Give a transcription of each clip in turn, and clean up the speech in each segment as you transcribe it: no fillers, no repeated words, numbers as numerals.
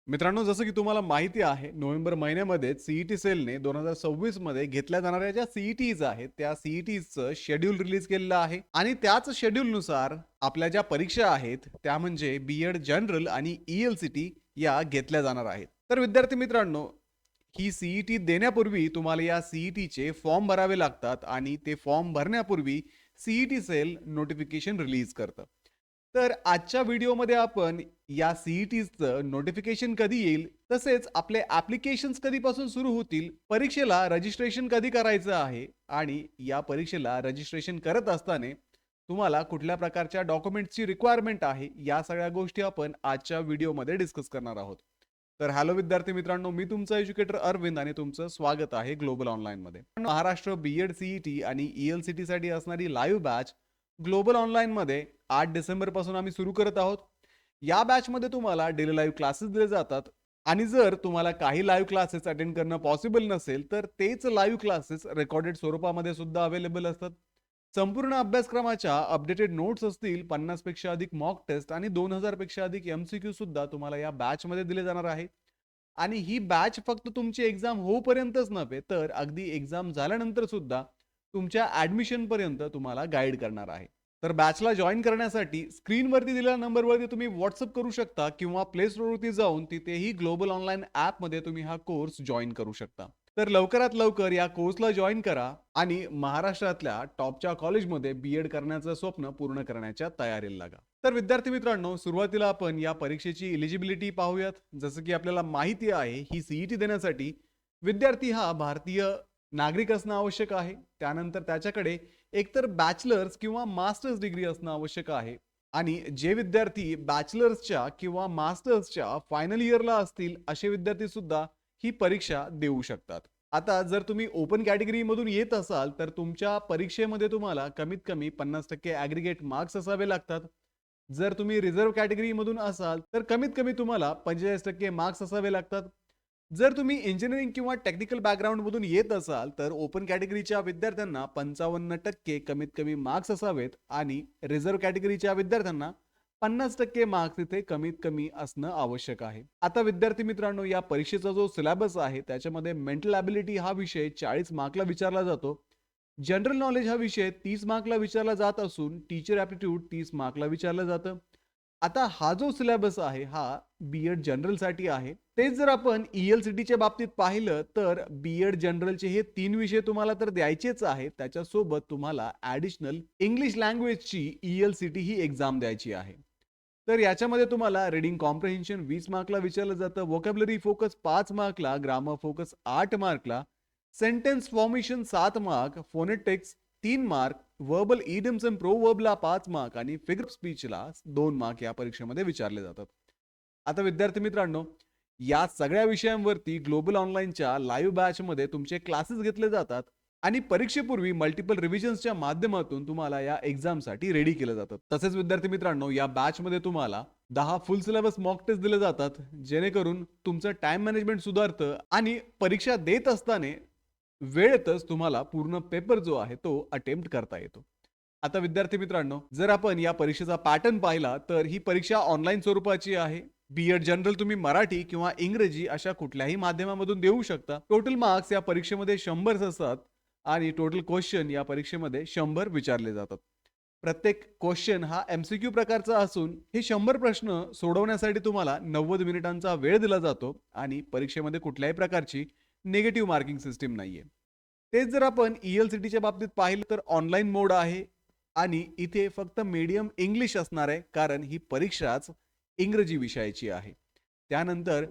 मित्रांनो, जसं की तुम्हाला माहिती आहे, नोव्हेंबर महिन्यामध्ये सीईटी सेलने 2026 मध्ये घेतल्या जाणाऱ्या ज्या सीईटीज आहेत, त्या सीईटीचं शेड्यूल रिलीज केलेलं आहे आणि त्याच शेड्यूलनुसार आपल्या ज्या परीक्षा आहेत, त्या म्हणजे बी-एड जनरल आणि ई-एल-सी-टी या घेतल्या जाणार आहेत. तर विद्यार्थी मित्रांनो, ही सीईटी देण्यापूर्वी तुम्हाला या सीईटीचे फॉर्म भरावे लागतात आणि ते फॉर्म भरण्यापूर्वी सीईटी सेल नोटिफिकेशन रिलीज करतं. तर आजच्या व्हिडिओमध्ये आपण या सीईटीचं नोटिफिकेशन कधी येईल, तसेच आपले ॲप्लिकेशन्स कधीपासून सुरू होतील, परीक्षेला रजिस्ट्रेशन कधी करायचं आहे आणि या परीक्षेला रजिस्ट्रेशन करत असताना तुम्हाला कुठल्या प्रकारच्या डॉक्युमेंट्सची रिक्वायरमेंट आहे, या सगळ्या गोष्टी आपण आजच्या व्हिडिओमध्ये डिस्कस करणार आहोत. तर हॅलो विद्यार्थी मित्रांनो, मी तुमचा एज्युकेटर अरविंद आणि तुमचं स्वागत आहे ग्लोबल ऑनलाईनमध्ये. महाराष्ट्र बी-एड सीईटी आणि ई-एल-सी-टी साठी असणारी लाईव्ह बॅच ग्लोबल ऑनलाईनमध्ये 8 डिसेंबरपासून आम्ही सुरू करत आहोत. या बॅचमध्ये तुम्हाला डेली लाईव्ह क्लासेस दिले जातात आणि जर तुम्हाला काही लाईव्ह क्लासेस अटेंड करणं पॉसिबल नसेल, तर तेच लाईव्ह क्लासेस रेकॉर्डेड स्वरूपामध्ये सुद्धा अवेलेबल असतात. संपूर्ण अभ्यासक्रमाच्या अपडेटेड नोट्स असतील, 50 पेक्षा अधिक मॉक टेस्ट आणि 2000 पेक्षा अधिक एमसीक्यू सुद्धा तुम्हाला या बॅचमध्ये दिले जाणार आहे. आणि ही बॅच फक्त तुमची एक्झाम होईपर्यंतच नव्हे, तर अगदी एक्झाम झाल्यानंतर सुद्धा तुमच्या ॲडमिशन पर्यंत तुम्हाला गाईड करणार आहे. तर बॅचला जॉइन करण्यासाठी स्क्रीनवरती दिलेल्या नंबरवरती तुम्ही व्हॉट्सअप करू शकता किंवा प्ले स्टोअरवरती जाऊन तिथेही ग्लोबल ऑनलाईन ॲपमध्ये तुम्ही हा कोर्स जॉइन करू शकता. तर लवकरात लवकर या कोर्सला जॉइन करा आणि महाराष्ट्रातल्या टॉपच्या कॉलेजमध्ये बी-एड करण्याचं स्वप्न पूर्ण करण्याच्या तयारीला लागा. तर विद्यार्थी मित्रांनो, सुरुवातीला आपण या परीक्षेची एलिजिबिलिटी पाहूयात. जसं की आपल्याला माहिती आहे, ही सीईटी देण्यासाठी विद्यार्थी हा भारतीय नागरिक असणं आवश्यक आहे. त्यानंतर त्याच्याकडे एकतर बॅचलर्स किंवा मास्टर्स डिग्री असणं आवश्यक आहे आणि जे विद्यार्थी बॅचलर्सच्या किंवा मास्टर्सच्या फायनल इयरला असतील, असे विद्यार्थी सुद्धा ही परीक्षा देऊ शकतात. आता जर तुम्ही ओपन कॅटेगरीमधून येत असाल, तर तुमच्या परीक्षेमध्ये तुम्हाला कमीत कमी 50% ॲग्रीगेट मार्क्स असावे लागतात. जर तुम्ही रिझर्व्ह कॅटेगरीमधून असाल, तर कमीत कमी तुम्हाला 45% मार्क्स असावे लागतात. जर तुम्ही इंजिनिअरिंग किंवा टेक्निकल बॅकग्राऊंडमधून येत असाल, तर ओपन कॅटेगरीच्या विद्यार्थ्यांना 55% कमीत कमी मार्क्स असावेत आणि रिझर्व्ह कॅटेगरीच्या विद्यार्थ्यांना 50% मार्क्स इथे कमीत कमी असणं आवश्यक आहे. आता विद्यार्थी मित्रांनो, या परीक्षेचा जो सिलेबस आहे, त्याच्यामध्ये मेंटल ॲबिलिटी हा विषय 40 मार्कला विचारला जातो. जनरल नॉलेज हा विषय 30 मार्कला विचारला जात असून टीचर ॲप्टिट्यूड 30 मार्कला विचारलं जातं. आता हा जो सिलेबस आहे, हा बी-एड जनरलसाठी आहे. तेच जर आपण ई-एल-सी-टीच्या बाबतीत पाहिलं, तर बी-एड जनरलचे हे 3 विषय तुम्हाला तर द्यायचेच आहेत. त्याच्यासोबत तुम्हाला ॲडिशनल इंग्लिश लँग्वेजची ई-एल-सी-टी ही एक्झाम द्यायची आहे. तर याच्यामध्ये तुम्हाला रीडिंग कॉम्प्रिहेन्शन 20 मार्कला विचारलं जातं, व्होकॅब्युलरी फोकस 5 मार्कला, ग्रामर फोकस 8 मार्कला, sentence formation 7 mark, phonetics 3 mark, verbal idioms and प्रोव्हर्बला 5 मार्क आणि फिगर स्पीचला 2 मार्क या परीक्षेमध्ये विचारले जातात. आता विद्यार्थी मित्रांनो, या सगळ्या विषयांवरती ग्लोबल ऑनलाईनच्या लाईव्ह बॅचमध्ये तुमचे क्लासेस घेतले जातात आणि परीक्षेपूर्वी मल्टिपल रिव्हिजन्सच्या माध्यमातून तुम्हाला या एक्झामसाठी रेडी केलं जातं. तसेच विद्यार्थी मित्रांनो, या बॅचमध्ये तुम्हाला 10 फुल सिलेबस मॉक टेस्ट दिले जातात, जेणेकरून तुमचं टाइम मॅनेजमेंट सुधारतं आणि परीक्षा देत असताना वेळेतच तुम्हाला पूर्ण पेपर जो आहे तो अटेम्प्ट करता येतो. आता विद्यार्थी मित्रांनो, जर आपण या परीक्षेचा पॅटर्न पाहिला, तर ही परीक्षा ऑनलाईन स्वरूपाची आहे. बी-एड जनरल तुम्ही मराठी किंवा इंग्रजी अशा कुठल्याही माध्यमामधून देऊ शकता. टोटल मार्क्स या परीक्षेमध्ये 100 असतात आणि टोटल क्वेश्चन या परीक्षेमध्ये 100 विचारले जातात. प्रत्येक क्वेश्चन हा एमसीक्यू प्रकारचा असून हे 100 प्रश्न सोडवण्यासाठी तुम्हाला 90 मिनिटांचा वेळ दिला जातो आणि परीक्षेमध्ये कुठल्याही प्रकारची निगेटिव्ह मार्किंग सिस्टीम नाहीये. तेच जर आपण ई-एल-सी-टीच्या बाबतीत पाहिलं, तर ऑनलाईन मोड आहे आणि इथे फक्त मीडियम इंग्लिश असणार आहे, कारण ही परीक्षाच इंग्रजी विषयाची आहे. त्यानंतर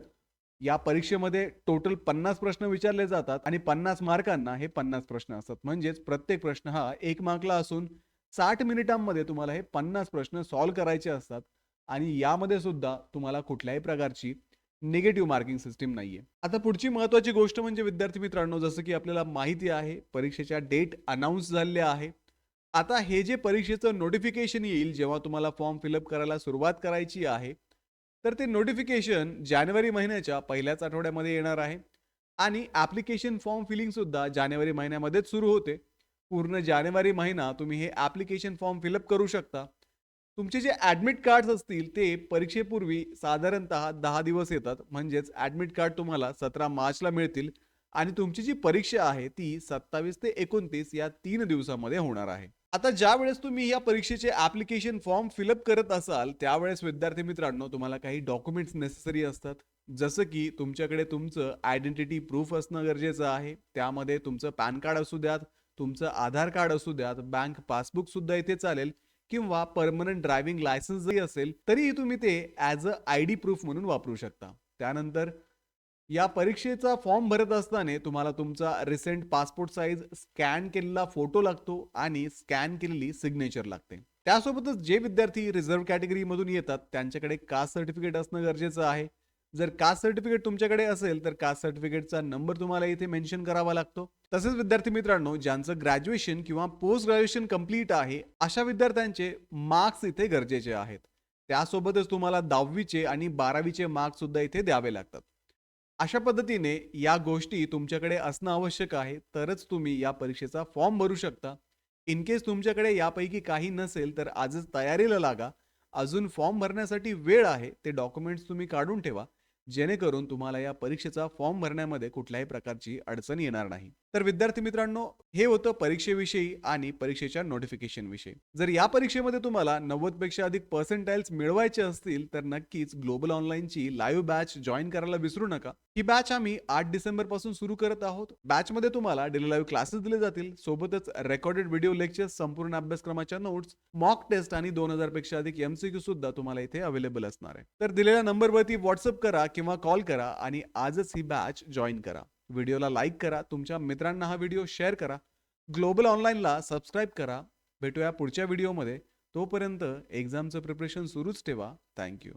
या परीक्षेमध्ये टोटल 50 प्रश्न विचारले जातात आणि 50 मार्कांना हे 50 प्रश्न असतात. म्हणजेच प्रत्येक प्रश्न हा 1 मार्कला असून 60 मिनिटांमध्ये तुम्हाला हे 50 प्रश्न सॉल्व्ह करायचे असतात आणि यामध्ये सुद्धा तुम्हाला कुठल्याही प्रकारची निगेटिव्ह मार्किंग सिस्टीम नाहीये. आता पुढची महत्त्वाची गोष्ट म्हणजे विद्यार्थी मित्रांनो, जसं की आपल्याला माहिती आहे, परीक्षेच्या डेट अनाउन्स झालेल्या आहे. आता हे जे परीक्षेचं नोटिफिकेशन येईल, जेव्हा तुम्हाला फॉर्म फिलअप करायला सुरुवात करायची आहे, तर ते नोटिफिकेशन जानेवारी महिन्याच्या पहिल्याच आठवड्यामध्ये येणार आहे आणि ॲप्लिकेशन फॉर्म फिलिंग सुद्धा जानेवारी महिन्यामध्येच सुरू होते. पूर्ण जानेवारी महिना तुम्ही हे ॲप्लिकेशन फॉर्म फिलअप करू शकता. तुमचे जे ॲडमिट कार्ड्स असतील ते परीक्षेपूर्वी साधारणतः 10 दिवस येतात. म्हणजेच ॲडमिट कार्ड तुम्हाला 17 मार्चला मिळतील आणि तुमची जी परीक्षा आहे ती 27 ते 29 या 3 दिवसामध्ये होणार आहे. आता ज्यावेळेस तुम्ही या परीक्षेचे ॲप्लिकेशन फॉर्म फिलअप करत असाल, त्यावेळेस विद्यार्थी मित्रांनो तुम्हाला काही डॉक्युमेंट्स नेसेसरी असतात. जसं की तुमच्याकडे तुमचं आयडेंटिटी प्रूफ असणं गरजेचं आहे. त्यामध्ये तुमचं पॅन कार्ड असू द्यात, तुमचं आधार कार्ड असू द्यात, बँक पासबुक सुद्धा इथे चालेल किंवा परमनंट ड्रायव्हिंग लायसन्स जरी असेल, तरीही तुम्ही ते ॲज अ आयडी प्रूफ म्हणून वापरू शकता. त्यानंतर या परीक्षेचा फॉर्म भरत असताना तुम्हाला तुमचा रिसेंट पासपोर्ट साइज स्कॅन केलेला फोटो लागतो आणि स्कॅन केलेली सिग्नेचर लागते. त्यासोबतच जे विद्यार्थी रिझर्व्ह कॅटेगरीमधून येतात त्यांच्याकडे कास्ट सर्टिफिकेट असणं गरजेचं आहे. जर कास्ट सर्टिफिकेट तुमच्याकडे असेल तर कास्ट सर्टिफिकेटचा नंबर तुम्हाला इथे मेन्शन करावा लागतो. तसेच विद्यार्थी मित्रांनो, ज्यांचं ग्रॅज्युएशन किंवा पोस्ट ग्रॅज्युएशन कंप्लीट आहे अशा विद्यार्थ्यांचे मार्क्स इथे गरजेचे आहेत. त्यासोबतच तुम्हाला 10वीचे आणि 12वीचे मार्क्स सुद्धा इथे द्यावे लागतात. अशा पद्धतीने या गोष्टी तुमच्याकडे असणं आवश्यक आहे, तरच तुम्ही या परीक्षेचा फॉर्म भरू शकता. इन केस तुमच्याकडे यापैकी काही नसेल तर आजच तयारीला लागा. अजून फॉर्म भरण्यासाठी वेळ आहे. ते डॉक्युमेंट्स तुम्ही काढून ठेवा, जेणेकरून तुम्हाला या परीक्षेचा फॉर्म भरण्यामध्ये कुठल्याही प्रकारची अडचण येणार नाही. तर विद्यार्थी मित्रांनो, हे होतं परीक्षेविषयी आणि परीक्षेच्या नोटिफिकेशन विषयी. जर या परीक्षेमध्ये तुम्हाला 90 पेक्षा अधिक पर्सेंटाइल्स मिळवायचे असतील तर नक्कीच ग्लोबल ऑनलाईनची लाईव्ह बॅच जॉईन करायला विसरू नका. ही बॅच आम्ही 8 डिसेंबर पासून सुरू करत आहोत. बॅचमध्ये तुम्हाला डेली लाईव्ह क्लासेस दिले जातील, सोबतच रेकॉर्डेड व्हिडिओ लेक्चर्स, संपूर्ण अभ्यासक्रमाच्या नोट्स, मॉक टेस्ट आणि 2000 पेक्षा अधिक MCQ सुद्धा तुम्हाला इथे अवेलेबल असणार आहे. तर दिलेल्या नंबरवरती व्हॉट्सअप करा किंवा कॉल करा आणि आजच ही बॅच जॉईन करा. व्हिडिओला लाईक करा, तुमच्या मित्रांना हा व्हिडिओ शेअर करा, ग्लोबल ऑनलाईनला सबस्क्राईब करा. भेटूया पुढच्या व्हिडिओमध्ये. तोपर्यंत एक्झामचं प्रिपरेशन सुरूच ठेवा. थँक्यू.